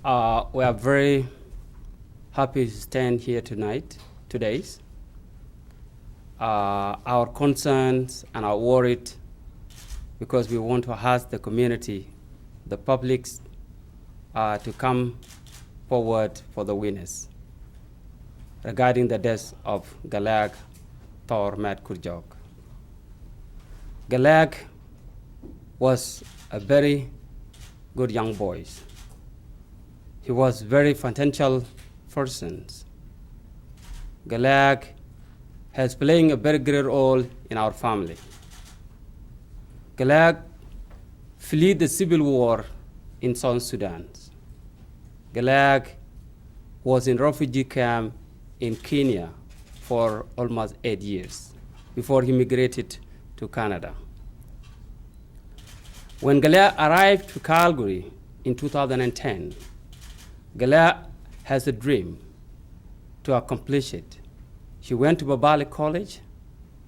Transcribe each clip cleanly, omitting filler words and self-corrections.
We are very happy to stand here today. Our concerns and our worried because we want to ask the community, the public, to come forward for the witness regarding the death of Gatleak Thor Metkurjock. Gatleak was a very good young boy. He was very potential person. Gatleak has playing a very great role in our family. Gatleak fled the civil war in South Sudan. Gatleak was in refugee camp in Kenya for almost 8 years before he migrated to Canada. When Gatleak arrived to Calgary in 2010, Gatleak has a dream to accomplish it. He went to Babali College.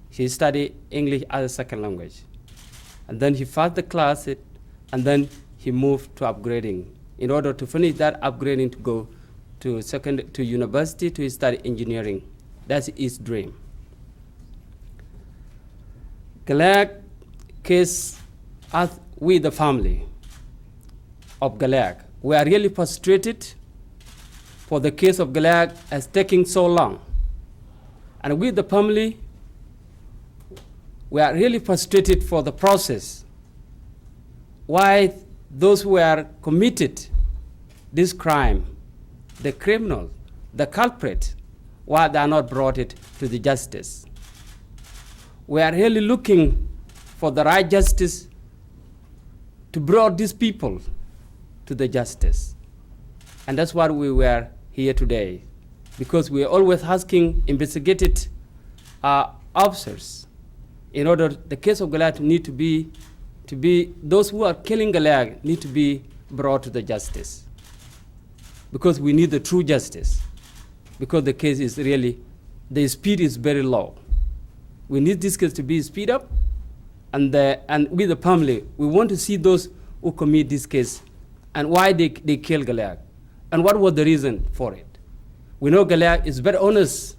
He studied English as a second language. And then he passed the class, and then he moved to upgrading. In order to finish that upgrading to go to university to study engineering. That's his dream. Gatleak case, as we the family of Gatleak, we are really frustrated for the case of Gatleak as taking so long. And we the family, we are really frustrated for the process. Why those who are committed this crime, the criminal, the culprit, why they are not brought it to the justice. We are really looking for the right justice to bring these people to the justice. And that's why we were here today, because we are always asking investigated officers in order the case of Gatleak need to be those who are killing Gatleak need to be brought to the justice, because we need the true justice, because the case is really, the speed is very low. We need this case to be speed up, and with the family, we want to see those who commit this case and why they kill Gatleak and what was the reason for it. We know Gatleak is very honest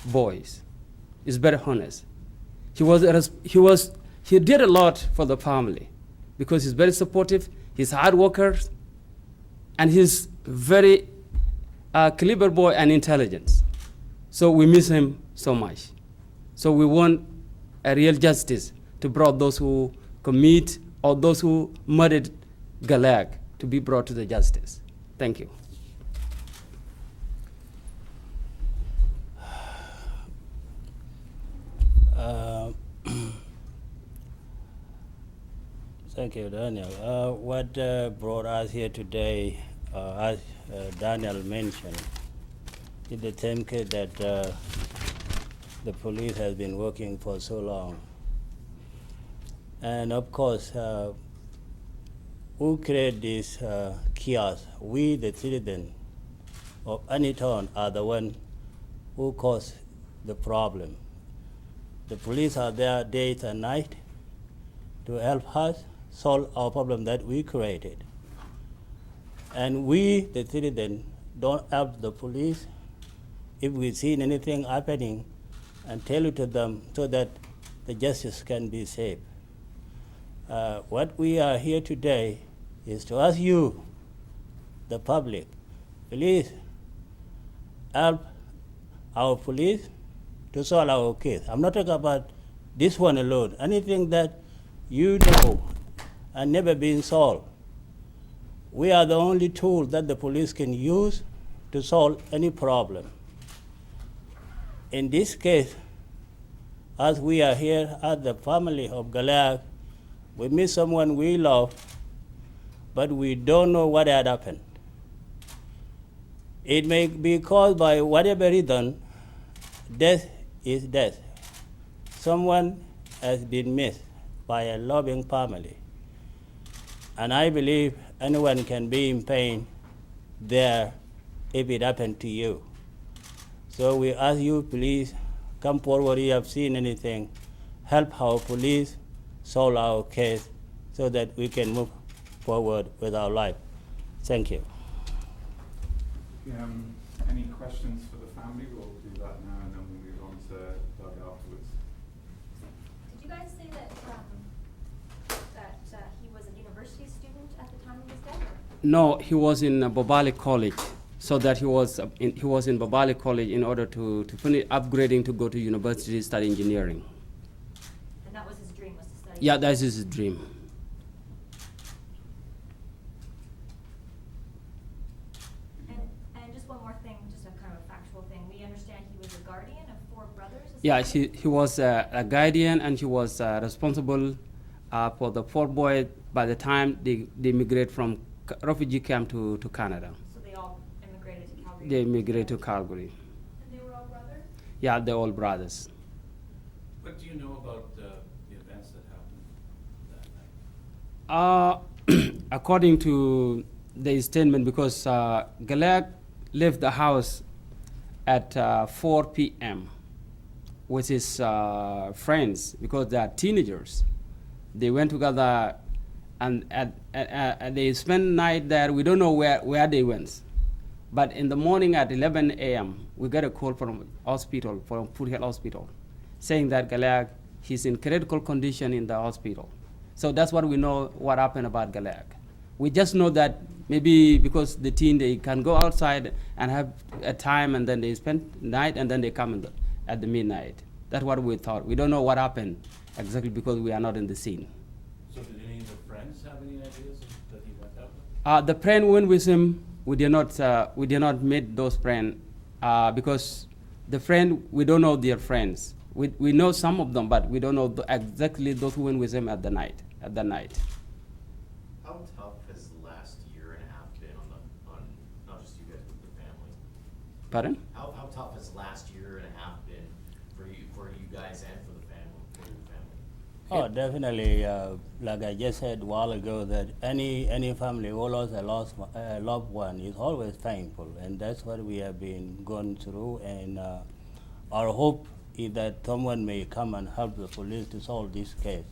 boy. He's very honest. He did a lot for the family because he's very supportive, he's hard worker, and he's very clever boy and intelligent. So we miss him so much. So we want a real justice to bring those who commit or those who murdered Gatleak to be brought to the justice. Thank you. Thank you, Daniel. What brought us here today, as Daniel mentioned, is the same case that the police has been working for so long. And of course, who create this chaos? We, the citizens of any town, are the one who cause the problem. The police are there days and night to help us solve our problem that we created. And we, the citizens, don't help the police if we see anything happening and tell it to them so that the justice can be safe. What we are here today is to ask you, the public, please help our police to solve our case. I'm not talking about this one alone. Anything that you know and never been solved. We are the only tool that the police can use to solve any problem. In this case, as we are here as the family of Gatleak, we miss someone we love, but we don't know what had happened. It may be caused by whatever reason. Death is death. Someone has been missed by a loving family. And I believe anyone can be in pain there if it happened to you. So we ask you, please come forward if you have seen anything. Help our police solve our case so that we can move forward with our life. Thank you. Any questions for the family? We'll do that now and then we'll move on to Doug afterwards. Did you guys say that he was a university student at the time of his death? No, he was in Bobali College. So that he was in Bobali College in order to finish upgrading to go to university to study engineering. And that was his dream, was to study? Yeah, that is his dream. And just one more thing, just a kind of a factual thing. We understand he was a guardian of 4 brothers? Is Yeah, that he was a guardian, and he was responsible for the 4 boys by the time they immigrate from refugee camp to Canada. So they all immigrated to Calgary? They immigrated to Calgary. And they were all brothers? Yeah, they're all brothers. What do you know about the events that happened that night? According to the statement, because Gatleak left the house at 4 p.m. with his friends, because they are teenagers. They went together and they spent night there. We don't know where they went. But in the morning at 11 a.m., we got a call from hospital, from Foothill Hospital, saying that Gatleak, he's in critical condition in the hospital. So that's what we know what happened about Gatleak. We just know that maybe because the teen, they can go outside and have a time, and then they spend night, and then they come at the midnight. That's what we thought. We don't know what happened exactly because we are not in the scene. So did any of the friends have any ideas that he went out with? The friend went with him. We did not meet those friends because the friend, we don't know their friends. We know some of them, but we don't know exactly those who went with him at the night. How tough has the last year and a half been on not just you guys but the family? Pardon? How tough has the last year and a half been for you guys and for the family, for your family? Oh, definitely. Like I just said a while ago, that any family who lost a loved one is always painful, and that's what we have been going through. And our hope is that someone may come and help the police to solve this case,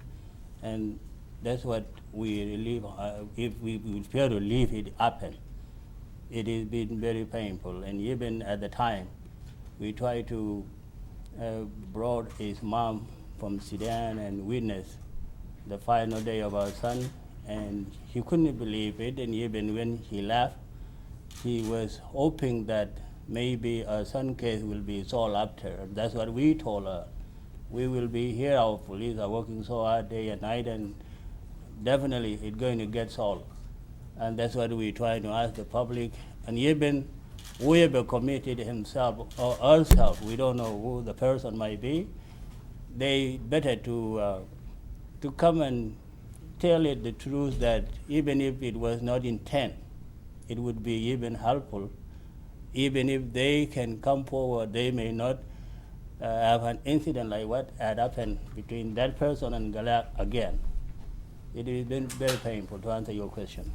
and that's what we relieve. If we fear to leave it happen, it has been very painful. And even at the time, we try to brought his mom from Sudan and witnessed the final day of our son, and he couldn't believe it. And even when he left, he was hoping that maybe our son case will be solved after. That's what we told her. We will be here. Our police are working so hard day and night, and definitely it's going to get solved. And that's what we try to ask the public. And even whoever committed himself or herself, we don't know who the person might be, they better to come and tell it the truth, that even if it was not intent, it would be even helpful. Even if they can come forward, they may not have an incident like what had happened between that person and Gatleak again. It has been very painful, to answer your question.